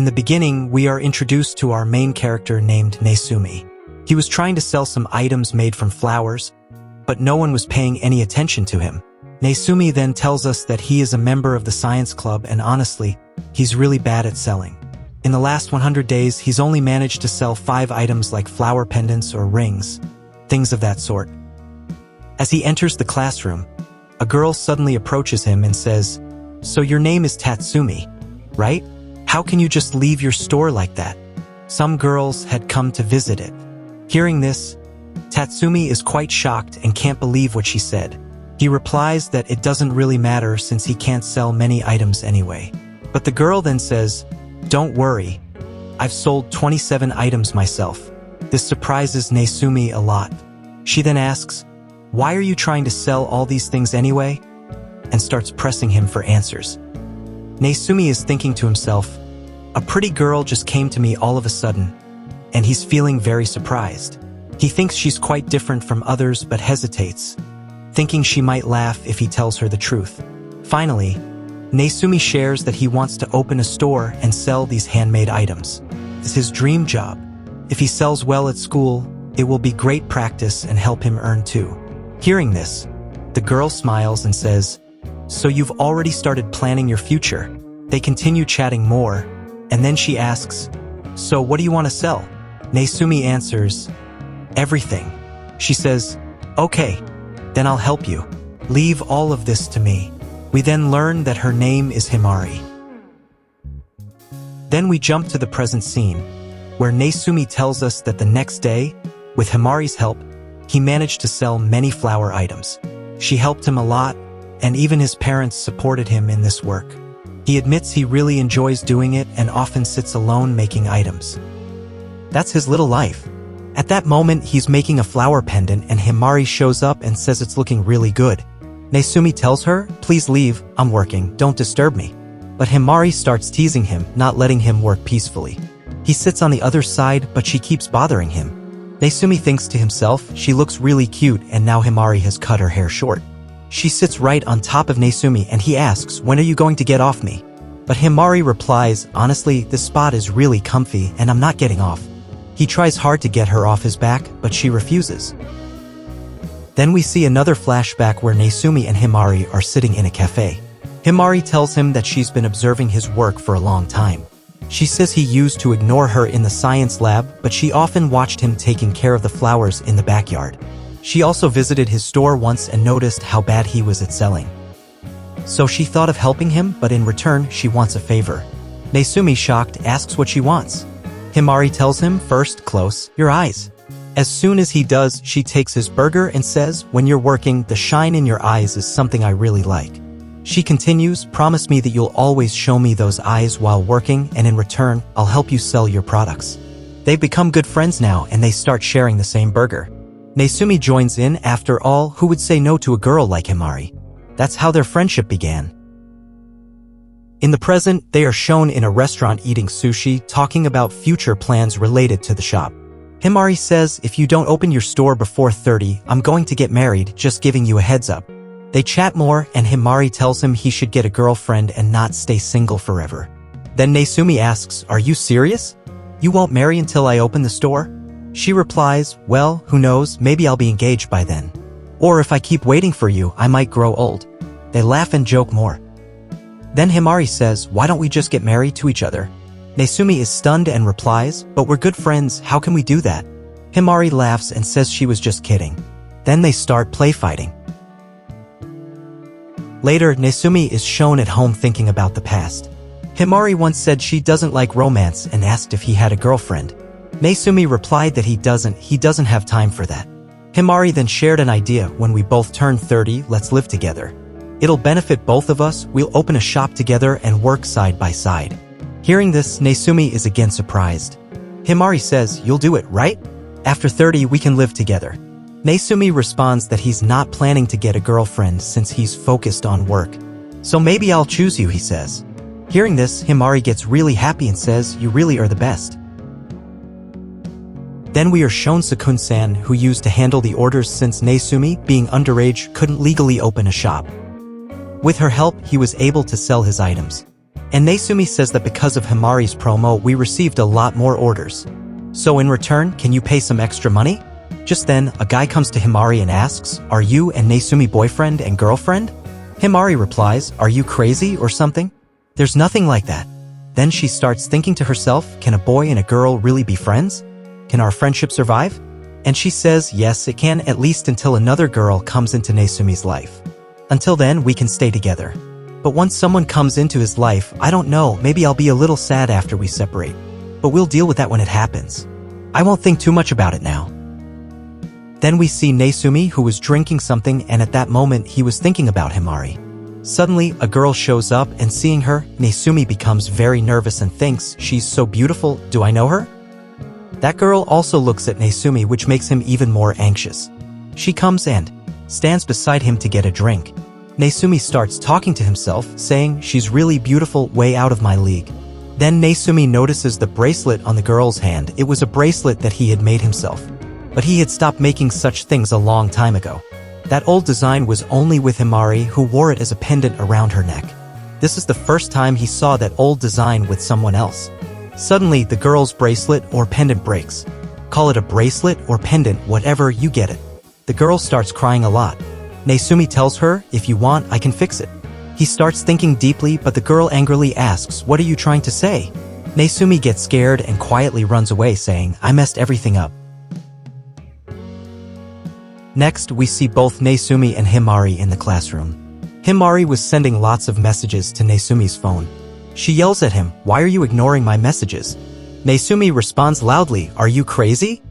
In the beginning, we are introduced to our main character named Naisumi. He was trying to sell some items made from flowers, but no one was paying any attention to him. Naisumi then tells us that he is a member of the science club and honestly, he's really bad at selling. In the last 100 days, he's only managed to sell 5 items like flower pendants or rings, things of that sort. As he enters the classroom, a girl suddenly approaches him and says, "So your name is Tatsumi, right? How can you just leave your store like that?" Some girls had come to visit it. Hearing this, Tatsumi is quite shocked and can't believe what she said. He replies that it doesn't really matter since he can't sell many items anyway. But the girl then says, "Don't worry, I've sold 27 items myself." This surprises Naisumi a lot. She then asks, "Why are you trying to sell all these things anyway?" and starts pressing him for answers. Naisumi is thinking to himself, "A pretty girl just came to me all of a sudden," and he's feeling very surprised. He thinks she's quite different from others but hesitates, thinking she might laugh if he tells her the truth. Finally, Naisumi shares that he wants to open a store and sell these handmade items. It's his dream job. If he sells well at school, it will be great practice and help him earn too. Hearing this, the girl smiles and says, "So you've already started planning your future?" They continue chatting more, and then she asks, "So what do you want to sell?" Naisumi answers, "Everything." She says, "Okay, then I'll help you. Leave all of this to me." We then learn that her name is Himari. Then we jump to the present scene, where Naisumi tells us that the next day, with Himari's help, he managed to sell many flower items. She helped him a lot, and even his parents supported him in this work. He admits he really enjoys doing it and often sits alone making items. That's his little life. At that moment, he's making a flower pendant and Himari shows up and says it's looking really good. Naisumi tells her, "Please leave, I'm working, don't disturb me." But Himari starts teasing him, not letting him work peacefully. He sits on the other side, but she keeps bothering him. Naisumi thinks to himself, she looks really cute and now Himari has cut her hair short. She sits right on top of Naisumi and he asks, "When are you going to get off me?" But Himari replies, "Honestly, this spot is really comfy and I'm not getting off." He tries hard to get her off his back, but she refuses. Then we see another flashback where Naisumi and Himari are sitting in a cafe. Himari tells him that she's been observing his work for a long time. She says he used to ignore her in the science lab, but she often watched him taking care of the flowers in the backyard. She also visited his store once and noticed how bad he was at selling. So she thought of helping him, but in return, she wants a favor. Naisumi, shocked, asks what she wants. Himari tells him, "First, close your eyes." As soon as he does, she takes his burger and says, "When you're working, the shine in your eyes is something I really like." She continues, "Promise me that you'll always show me those eyes while working, and in return, I'll help you sell your products." They've become good friends now, and they start sharing the same burger. Naisumi joins in. After all, who would say no to a girl like Himari? That's how their friendship began. In the present, they are shown in a restaurant eating sushi, talking about future plans related to the shop. Himari says, "If you don't open your store before 30, I'm going to get married, just giving you a heads up." They chat more, and Himari tells him he should get a girlfriend and not stay single forever. Then Naisumi asks, "Are you serious? You won't marry until I open the store?" She replies, "Well, who knows, maybe I'll be engaged by then. Or if I keep waiting for you, I might grow old." They laugh and joke more. Then Himari says, "Why don't we just get married to each other?" Naisumi is stunned and replies, "But we're good friends, how can we do that?" Himari laughs and says she was just kidding. Then they start play fighting. Later, Naisumi is shown at home thinking about the past. Himari once said she doesn't like romance and asked if he had a girlfriend. Naisumi replied that he doesn't have time for that. Himari then shared an idea, "When we both turn 30, let's live together. It'll benefit both of us, we'll open a shop together and work side by side." Hearing this, Naisumi is again surprised. Himari says, "You'll do it, right? After 30, we can live together." Naisumi responds that he's not planning to get a girlfriend since he's focused on work. "So maybe I'll choose you," he says. Hearing this, Himari gets really happy and says, "You really are the best." Then we are shown Sakun-san, who used to handle the orders since Naisumi, being underage, couldn't legally open a shop. With her help, he was able to sell his items. And Natsumi says that because of Himari's promo, we received a lot more orders. So in return, can you pay some extra money? Just then, a guy comes to Himari and asks, "Are you and Natsumi boyfriend and girlfriend?" Himari replies, "Are you crazy or something? There's nothing like that." Then she starts thinking to herself, can a boy and a girl really be friends? Can our friendship survive? And she says, yes, it can, at least until another girl comes into Natsumi's life. Until then, we can stay together. But once someone comes into his life, I don't know, maybe I'll be a little sad after we separate. But we'll deal with that when it happens. I won't think too much about it now. Then we see Natsumi, who was drinking something, and at that moment he was thinking about Himari. Suddenly, a girl shows up, and seeing her, Natsumi becomes very nervous and thinks, she's so beautiful, do I know her? That girl also looks at Natsumi, which makes him even more anxious. She comes and stands beside him to get a drink. Natsumi starts talking to himself, saying, she's really beautiful, way out of my league. Then Natsumi notices the bracelet on the girl's hand. It was a bracelet that he had made himself. But he had stopped making such things a long time ago. That old design was only with Himari, who wore it as a pendant around her neck. This is the first time he saw that old design with someone else. Suddenly, the girl's bracelet or pendant breaks. Call it a bracelet or pendant, whatever, you get it. The girl starts crying a lot. Natsumi tells her, if you want, I can fix it. He starts thinking deeply, but the girl angrily asks, what are you trying to say? Natsumi gets scared and quietly runs away, saying, I messed everything up. Next, we see both Natsumi and Himari in the classroom. Himari was sending lots of messages to Natsumi's phone. She yells at him, why are you ignoring my messages? Natsumi responds loudly, are you crazy?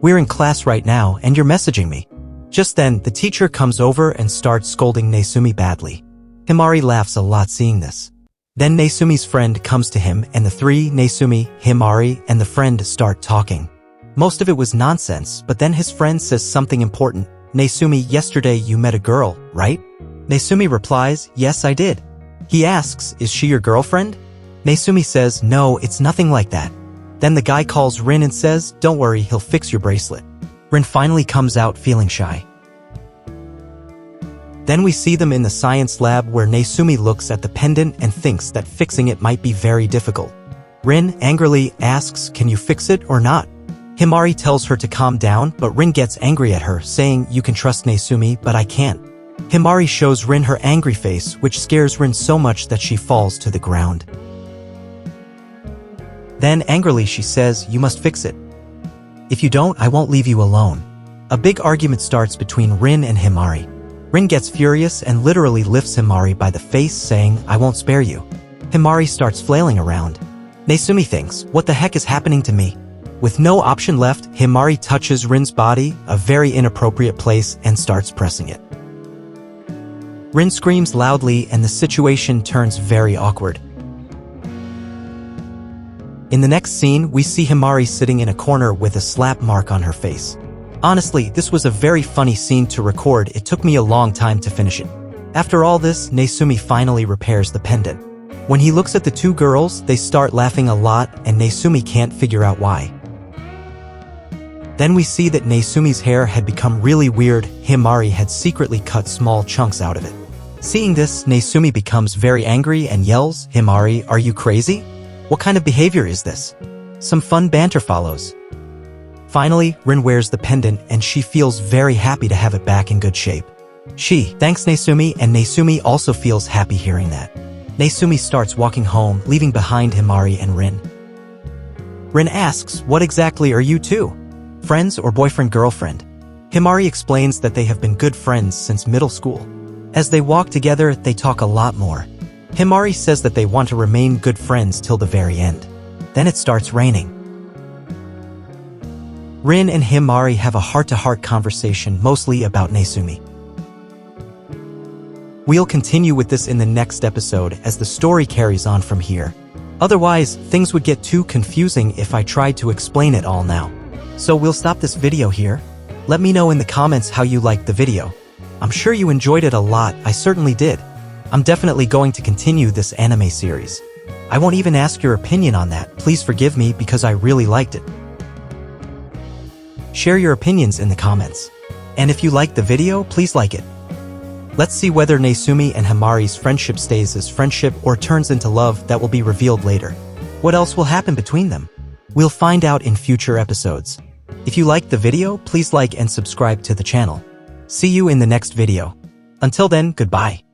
We're in class right now and you're messaging me. Just then, the teacher comes over and starts scolding Natsumi badly. Himari laughs a lot seeing this. Then Natsumi's friend comes to him and the three, Natsumi, Himari, and the friend start talking. Most of it was nonsense, but then his friend says something important. Natsumi, yesterday you met a girl, right? Natsumi replies, yes, I did. He asks, is she your girlfriend? Natsumi says, no, it's nothing like that. Then the guy calls Rin and says, don't worry, he'll fix your bracelet. Rin finally comes out feeling shy. Then we see them in the science lab where Natsumi looks at the pendant and thinks that fixing it might be very difficult. Rin angrily asks, can you fix it or not? Himari tells her to calm down, but Rin gets angry at her, saying, you can trust Natsumi, but I can't. Himari shows Rin her angry face, which scares Rin so much that she falls to the ground. Then angrily she says, you must fix it. If you don't, I won't leave you alone. A big argument starts between Rin and Himari. Rin gets furious and literally lifts Himari by the face, saying, I won't spare you. Himari starts flailing around. Natsumi thinks, what the heck is happening to me? With no option left, Himari touches Rin's body, a very inappropriate place, and starts pressing it. Rin screams loudly and the situation turns very awkward. In the next scene, we see Himari sitting in a corner with a slap mark on her face. Honestly, this was a very funny scene to record. It took me a long time to finish it. After all this, Natsumi finally repairs the pendant. When he looks at the two girls, they start laughing a lot and Natsumi can't figure out why. Then we see that Natsumi's hair had become really weird. Himari had secretly cut small chunks out of it. Seeing this, Natsumi becomes very angry and yells, Himari, are you crazy? What kind of behavior is this? Some fun banter follows. Finally, Rin wears the pendant and she feels very happy to have it back in good shape. She thanks Natsumi and Natsumi also feels happy hearing that. Natsumi starts walking home, leaving behind Himari and Rin. Rin asks, what exactly are you two? Friends or boyfriend-girlfriend? Himari explains that they have been good friends since middle school. As they walk together, they talk a lot more. Himari says that they want to remain good friends till the very end. Then it starts raining. Rin and Himari have a heart-to-heart conversation mostly about Natsumi. We'll continue with this in the next episode as the story carries on from here. Otherwise, things would get too confusing if I tried to explain it all now. So we'll stop this video here. Let me know in the comments how you liked the video. I'm sure you enjoyed it a lot, I certainly did. I'm definitely going to continue this anime series. I won't even ask your opinion on that, please forgive me because I really liked it. Share your opinions in the comments. And if you liked the video, please like it. Let's see whether Natsumi and Himari's friendship stays as friendship or turns into love that will be revealed later. What else will happen between them? We'll find out in future episodes. If you liked the video, please like and subscribe to the channel. See you in the next video. Until then, goodbye.